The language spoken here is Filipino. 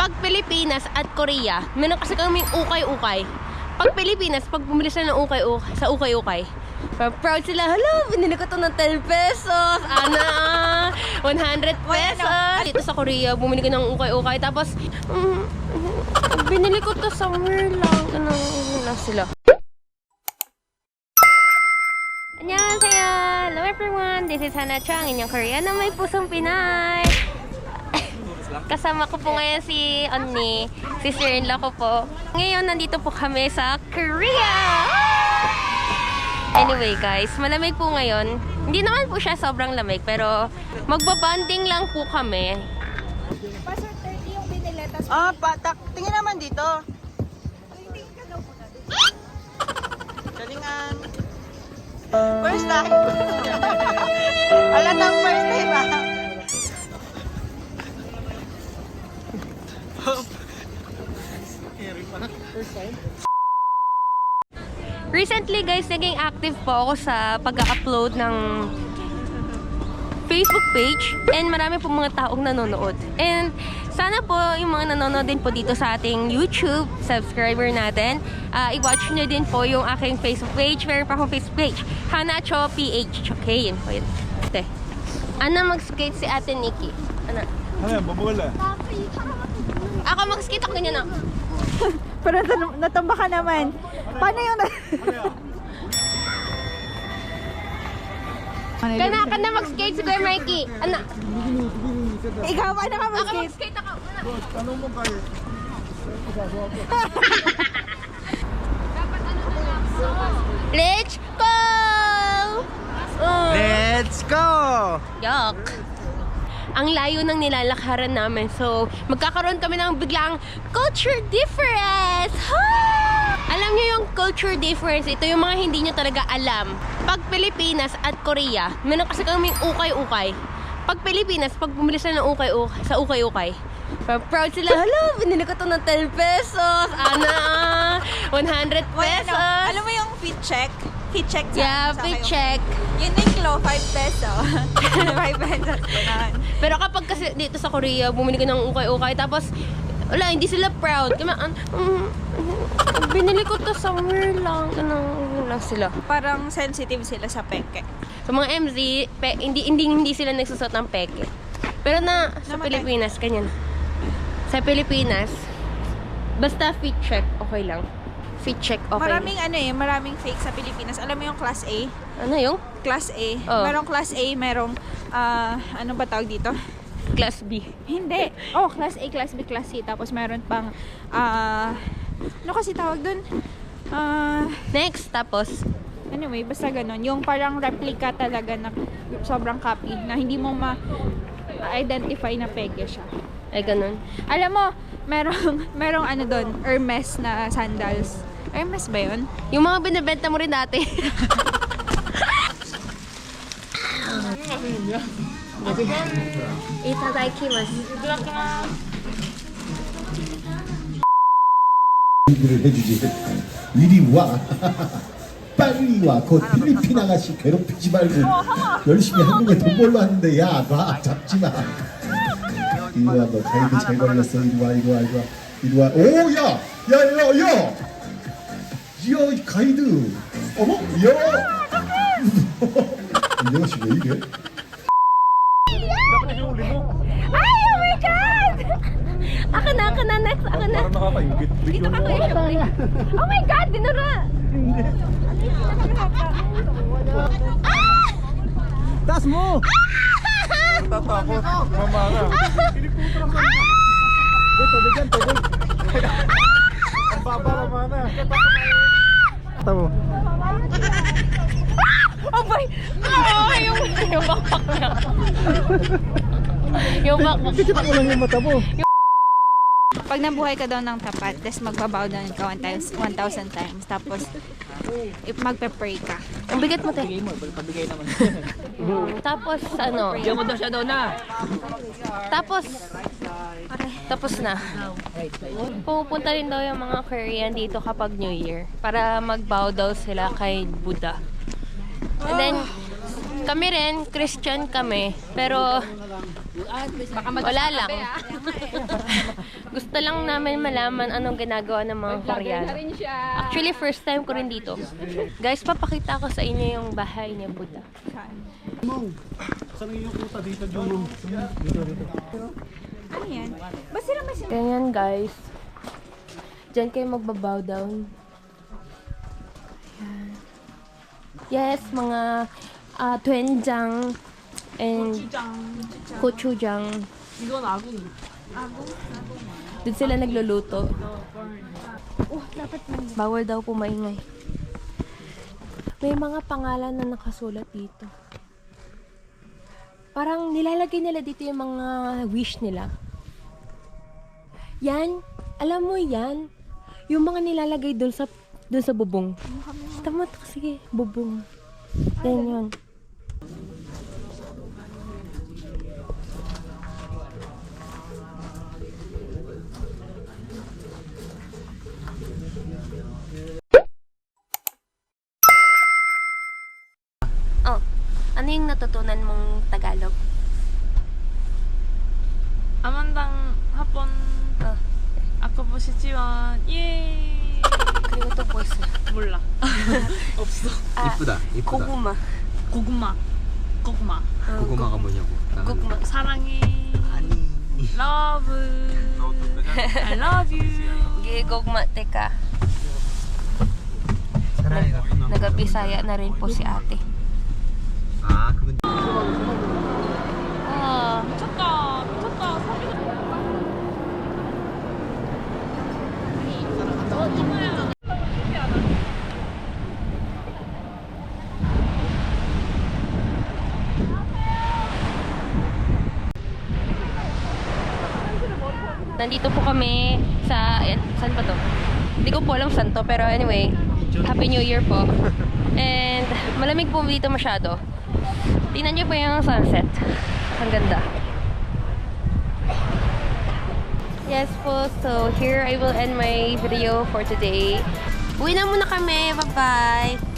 Pag Pilipinas at Korea, meron kasi kaming ukay-ukay. Pag Pilipinas, pag bumili sila ng ukay-ukay, sa ukay-ukay, proud sila, hala, binili ko to ng 10 pesos, 100 pesos. Dito sa Korea, bumili ko ng ukay-ukay, tapos, binili ko to somewhere lang. Lang sila. Annyeonghaseyo! Hello everyone! This is Hana Chang, inyong Korean na may pusong Pinay. Kasama ko po ngayon si Onni, sister-in-law ko po. Ngayon, nandito po kami sa Korea! Anyway guys, malamig po ngayon. Hindi naman po siya sobrang lamig, pero magbabanding lang po kami. Pastor 30 yung biniletas. Patak. Tingin naman dito. Tingin ka daw muna dito. Galingan. First time. Alatang first time ah. Recently guys, naging active po ako sa pag-upload ng Facebook page and marami po mga taong nanonood. And sana po yung mga nanonood din po dito sa ating YouTube subscriber natin, i-watch nyo din po yung aking Facebook page. Meron pa akong Facebook page, Hana Cho PH. Okay, yun po yun. Ate. Ana mag-skate si Ate Nikki. Ana. Ano, babula. Ako mag-skate, ako ganyan ako. Pero natumba ka naman. Paano yung... Ka na mag-skate si Kuya Mikey. Ana. Ikaw, paano ka Ako mag-skate? mag-skate ako. Ana. Ano mo kayo? Let's go! Let's go! Yuck. Ang layo ng nilalakaran namin. So, magkakaroon kami ng biglang culture difference. Ha! Alam niyo yung culture difference, ito yung mga hindi niyo talaga alam. Pag Pilipinas at Korea, meron kasi kaming ukay-ukay. Pag Pilipinas, pag bumili sila ng ukay-ukay, sa ukay-ukay, proud sila, hala, binili ko to ng 10 pesos, 100 pesos. Alam mo yung fit check? Fit check sa Yeah, sa fit kayo. check. Yung Niklo, 5 peso. 5 pesos. Ganun. Pero kapag kasi dito sa Korea, bumili ka ng ukay-ukay, tapos wala, hindi sila proud. Binili ko to somewhere lang. Lang sila. Parang sensitive sila sa peke. Sa mga MZ, hindi sila nagsusot ng peke. Pero sa Namatay. Pilipinas, kanyan. Sa Pilipinas, basta fit check, okay lang. Fit check, okay. Maraming fake sa Pilipinas. Alam mo yung class A? Ano yung? Class A. Oh. Merong class A, merong, ano ba tawag dito? Class B. Hindi. Oh, class A, class B, class C. Tapos meron pang, ano kasi tawag dun? Next, tapos, Anyway, basta ganun. Yung parang replica talaga na sobrang copy na hindi mo ma-identify na peke siya. ay ganun. Alam mo, merong ano doon, Hermes na sandals. Hermes ba yun? Yung mga binibenta mo rin dati. Itadakimasu. 준비를 해주지. 이리 와. 빨리 와. 그 필리핀 아가씨 괴롭히지 말고 열심히 한국에 돈 벌러 왔는데 야, 놔. 잡지 마. 이리 와. 너 가이드 잘 걸렸어. 이리 와. 이리 와. 이리 와. 이리 와. 오, 야. 야, 야, 야. 야, 이 가이드. 어머? 야. 이 아가씨 왜 이래? Ay, oh my God! Ako na, next. Ako na. Parang nakakaingit. Dito ka kuya Shopee. Oh my God, dinura! Taas mo! Tatakot. Mamanga. Tubig yan, tubig. Ang baba mamana. Tamo. Oh boy! Oh, yung bakbak na. Yung bakbak. Kita mo lang yung mata mo. Pag nabuhay ka daw ng tapat, tapos magbabaw down ka 1,000 times, tapos magpe-pray ka. Ang bigat mo, te. Pabigay naman. Tapos, ano? Diyan mo daw siya daw na. Tapos na. Pupunta rin daw yung mga Korean dito kapag New Year para mag-bow daw sila kay Buddha. And then, Kami rin, Christian kami. Pero, wala lang. Gusto lang namin malaman anong ginagawa ng mga Koreano. Actually, first time ko rin dito. Guys, papakita ko sa inyo yung bahay ni Buddha. Saan yung kuta dito, Juno? Ano yan? Ba't sila may Ganyan, guys. Diyan kayo magbabow down. Ayan. Yes, mga doenjang and gochujang. 이건 아궁이. Doon sila nagluluto. Bawal daw po maingay. May mga pangalan na nakasulat dito. Parang nilalagay nila dito yung mga wish nila. Yan, alam mo yan, yung mga nilalagay doon sa bubong. Tama, sige, bubong. Yan yun. Oh, ano yung natutunan mong Tagalog? 아만당 합본 아까 보시지만 예. 그리고 또 뭐 있어요? 몰라. 없어. 이쁘다. 이쁘다. 고구마. 고구마. 고구마. 고구마가 뭐냐고. 나는 고구마. 사랑해. Love. I love you. Gigugma, teka. 사랑이 나쁜 놈. Nagabisaya na rin po si ate. 아, 그건 Ah, 미쳤다. 미쳤다. nandito po kami sa, saan ba to? Hindi ko po alam saan to, pero anyway, Happy New Year po. And malamig po dito masyado. Tingnan nyo po yung sunset. Ang ganda. Yes po, so here I will end my video for today. Uwi na muna kami. Bye-bye!